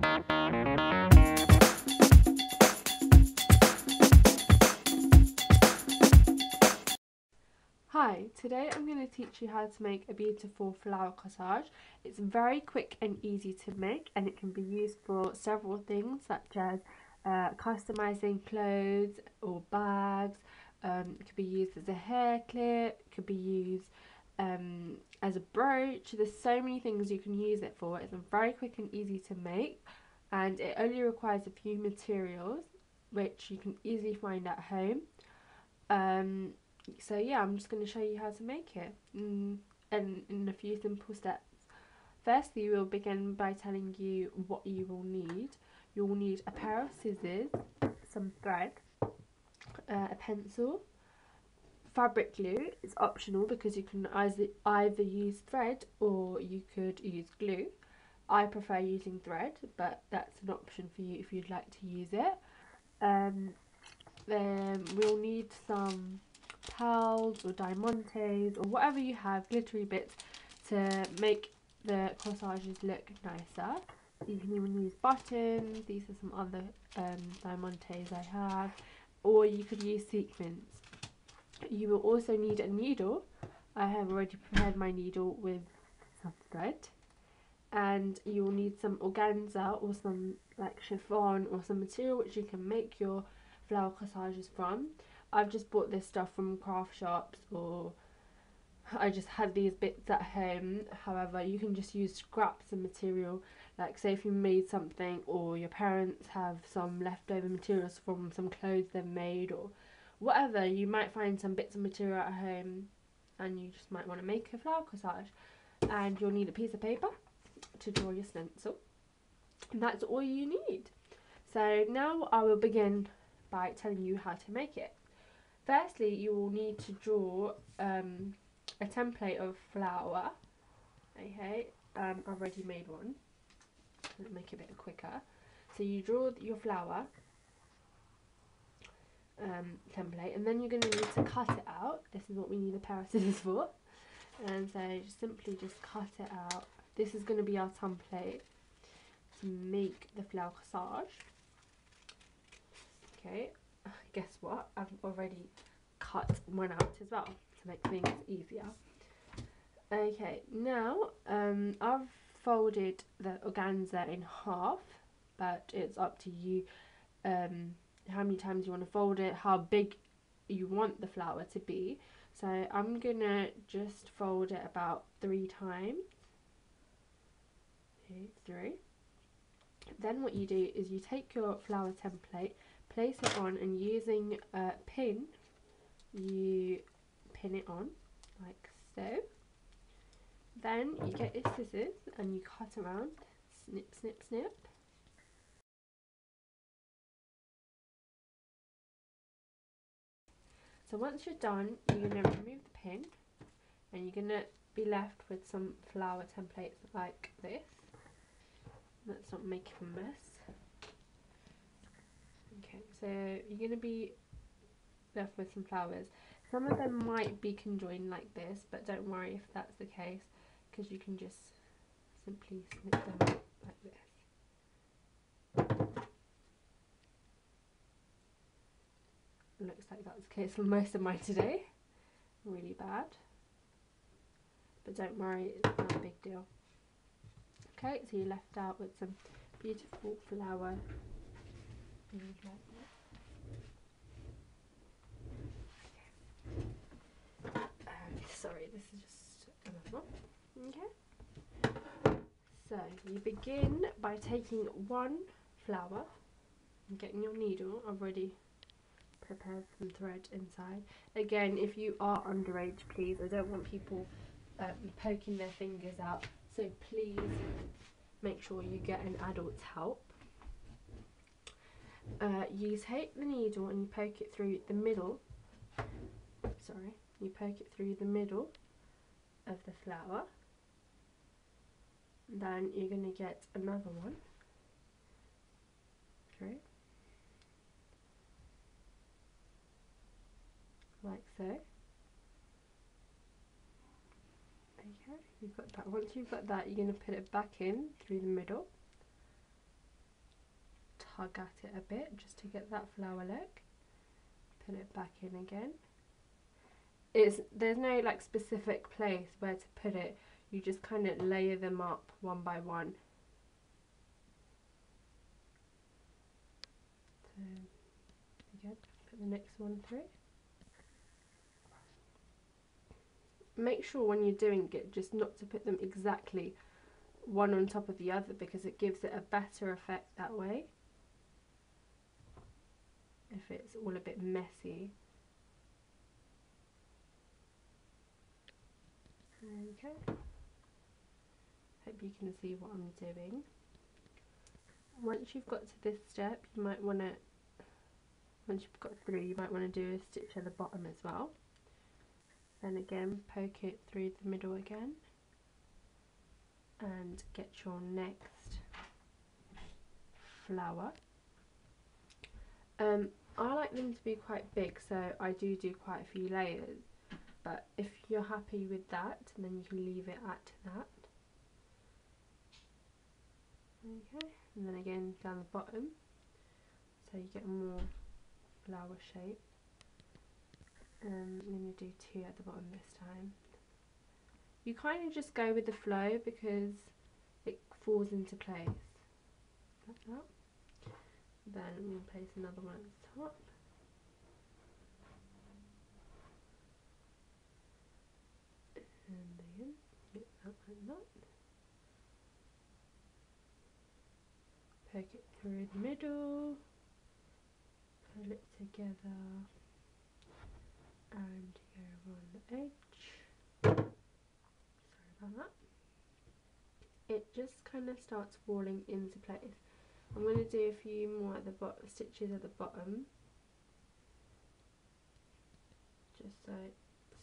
Hi, today I'm going to teach you how to make a beautiful flower corsage. It's very quick and easy to make, and it can be used for several things such as customizing clothes or bags. It could be used as a hair clip, it could be used as a brooch. There's so many things you can use it for. It's very quick and easy to make, and it only requires a few materials which you can easily find at home. So yeah, I'm just going to show you how to make it and in a few simple steps. Firstly, we'll begin by telling you what you will need. You will need a pair of scissors, some thread, a pencil, fabric glue. It's optional because you can either use thread or you could use glue. I prefer using thread, but that's an option for you if you'd like to use it. Then we'll need some pearls or diamantes or whatever you have, glittery bits, to make the corsages look nicer. You can even use buttons. These are some other diamantes I have, or you could use sequins. You will also need a needle. I have already prepared my needle with some thread, and you will need some organza or some like chiffon or some material which you can make your flower corsages from. I've just bought this stuff from craft shops, or I just had these bits at home. However, you can just use scraps of material, like say if you made something or your parents have some leftover materials from some clothes they've made or whatever. You might find some bits of material at home and you just might want to make a flower corsage, and you'll need a piece of paper to draw your stencil, and that's all you need. So now I will begin by telling you how to make it. Firstly, you will need to draw a template of flower. Okay, I've already made one. Let's make it a bit quicker. So you draw your flower template, and then you're going to need to cut it out. This is what we need a pair of scissors for. And so simply just cut it out. This is going to be our template to make the flower corsage. Okay, guess what? I've already cut one out as well to make things easier. Okay, now I've folded the organza in half, but it's up to you how many times you want to fold it, how big you want the flower to be. So I'm gonna just fold it about 3 times. Okay, 3. Then what you do is you take your flower template, place it on, and using a pin, you pin it on like so. Then you get your scissors and you cut around, snip, snip, snip. So once you're done, you're going to remove the pin, and you're going to be left with some flower templates like this. Let's not make a mess. Okay, so you're going to be left with some flowers. Some of them might be conjoined like this, but don't worry if that's the case, because you can just simply snip them out like this. Looks like that's the case for most of mine today. Really bad, but don't worry, it's not a big deal. Okay, so you're left out with some beautiful flower. Sorry, this is just another one. Okay, so you begin by taking one flower and getting your needle. I've already prepared some thread inside. Again, if you are underage, please, I don't want people poking their fingers out, so please make sure you get an adult's help. You take the needle and you poke it through the middle. Sorry, you poke it through the middle of the flower. Then you're going to get another one. Okay. Like so. Okay, you've got that. Once you've got that, you're going to put it back in through the middle. tug at it a bit just to get that flower look. Put it back in again. There's no like specific place where to put it, you just kind of layer them up one by one. So again, put the next one through. Make sure when you're doing it just not to put them exactly one on top of the other, because it gives it a better effect that way if it's all a bit messy. Okay, hope you can see what I'm doing. Once you've got to this step, you might want to, once you've got through, you might want to do a stitch at the bottom as well. And again, poke it through the middle again and get your next flower. I like them to be quite big, so I do quite a few layers, but if you're happy with that, then you can leave it at that. Okay, and then again down the bottom, so you get a more flower shape. I'm going to do 2 at the bottom this time. You kind of just go with the flow because it falls into place like that. Then I'm going to place another one at the top. And again, get that like that. Poke it through the middle, pull it together, and go around the edge. Sorry about that. It just kind of starts falling into place. I'm going to do a few more at the bottom, stitches at the bottom, just so it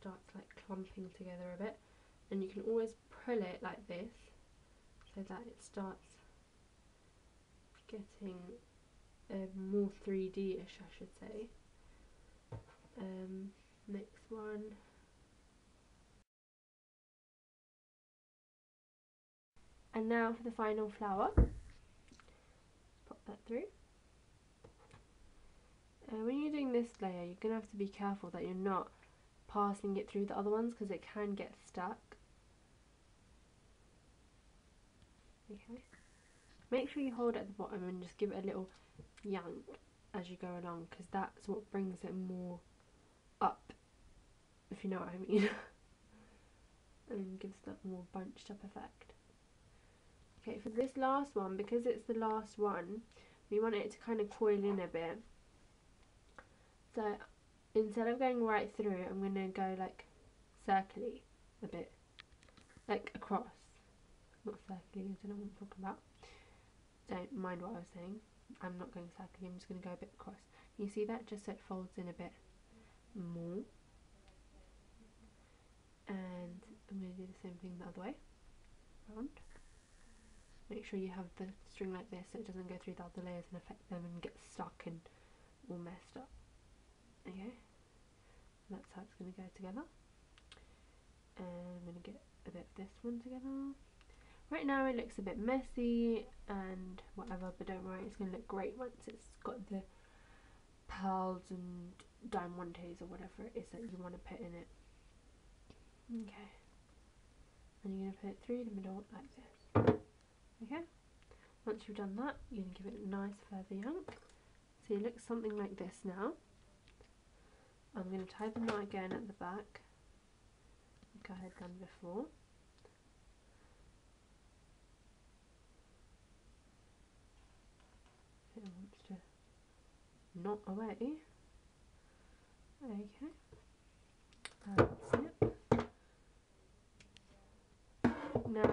starts like clumping together a bit, and you can always pull it like this so that it starts getting more 3D-ish, I should say. Next one. And now for the final flower. Pop that through. When you're doing this layer, you're going to have to be careful that you're not passing it through the other ones because it can get stuck. Okay. Make sure you hold it at the bottom and just give it a little yank as you go along, because that's what brings it more up, if you know what I mean. And gives that more bunched up effect. Okay, for this last one, because it's the last one, we want it to kind of coil in a bit. So instead of going right through, I'm going to go like circly a bit, like across. Not circly, I don't know what I'm talking about. Don't mind what I was saying. I'm not going circly, I'm just going to go a bit across. You see that? Just so it folds in a bit more. And I'm going to do the same thing the other way round. Make sure you have the string like this so it doesn't go through the other layers and affect them and get stuck and all messed up. Okay, that's how it's going to go together. And I'm going to get a bit of this one together. Right now it looks a bit messy and whatever, but don't worry, it's going to look great once it's got the pearls and diamantes or whatever it is that you want to put in it. Okay, and you're going to put it through the middle like this. Okay, once you've done that, you're going to give it a nice further yank. So it looks something like this now. I'm going to tie the knot again at the back, like I had done before. It wants to knot away. Okay, that's it. Now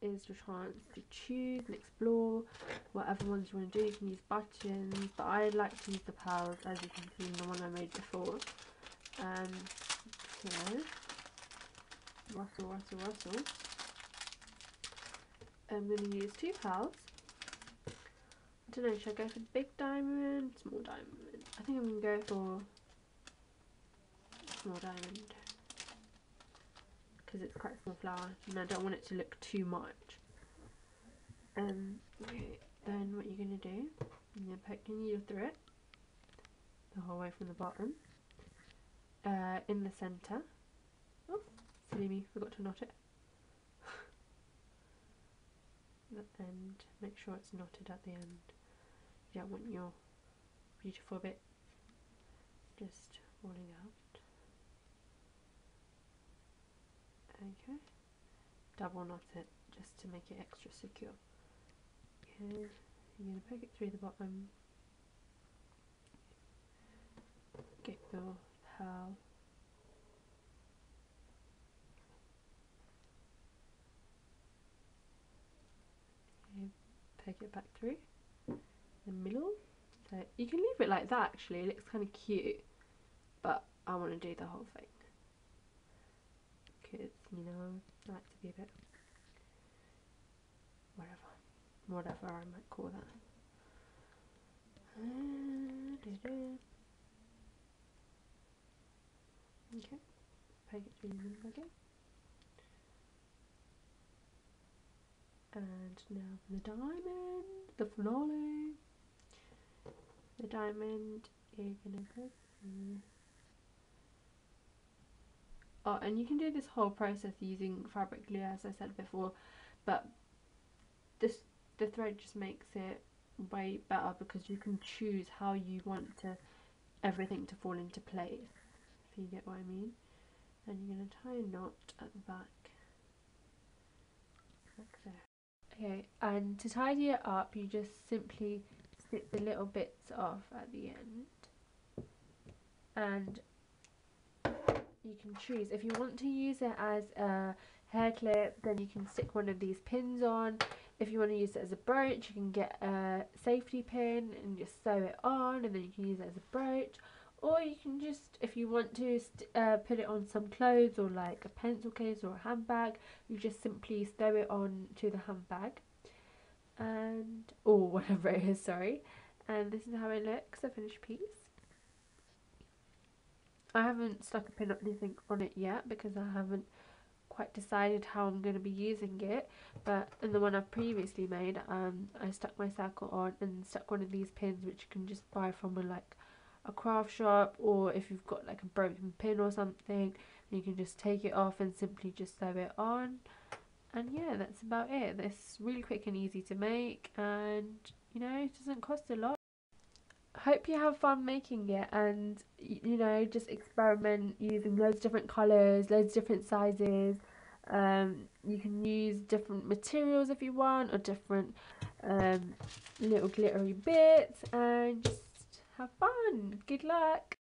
is your chance to choose and explore whatever ones you want to do. You can use buttons, but I like to use the pearls, as you can see in the one I made before. So rustle, rustle, rustle. I'm going to use 2 pearls. I don't know, should I go for big diamond, small diamond? I think I'm going to go for small diamond because it's quite a small flower and I don't want it to look too much. Okay, then what you're going to do, you're going to poke your needle through it the whole way from the bottom, in the centre. Oh, silly me, forgot to knot it. And make sure it's knotted at the end. You don't want your beautiful bit just falling out. Okay, double knot it just to make it extra secure. Okay, you're going to poke it through the bottom, get your pearl, okay, poke it back through the middle. So you can leave it like that actually, it looks kind of cute, but I want to do the whole thing because, you know, I like to be a bit whatever I might call that. Okay, poke it through the middle again. And now for the diamond, the finale. The diamond, you're gonna go through. Oh, and you can do this whole process using fabric glue, as I said before, but the thread just makes it way better because you can choose how you want everything to fall into place, if you get what I mean. And you're going to tie a knot at the back, like there. Okay, and to tidy it up, you just simply snip the little bits off at the end, and you can choose if you want to use it as a hair clip, then you can stick one of these pins on. If you want to use it as a brooch, you can get a safety pin and just sew it on, and then you can use it as a brooch. Or you can just, if you want to put it on some clothes or like a pencil case or a handbag, you just simply sew it on to the handbag, and or whatever it is, sorry. And this is how it looks, a finished piece. I haven't stuck a pin or anything on it yet because I haven't quite decided how I'm going to be using it, but in the one I've previously made, I stuck my circle on and stuck one of these pins, which you can just buy from a craft shop, or if you've got like a broken pin or something, you can just take it off and simply just sew it on. And yeah, that's about it. It's really quick and easy to make, and you know, it doesn't cost a lot. Hope you have fun making it, and you know, just experiment using loads of different colours, loads of different sizes. You can use different materials if you want, or different little glittery bits, and just have fun. Good luck.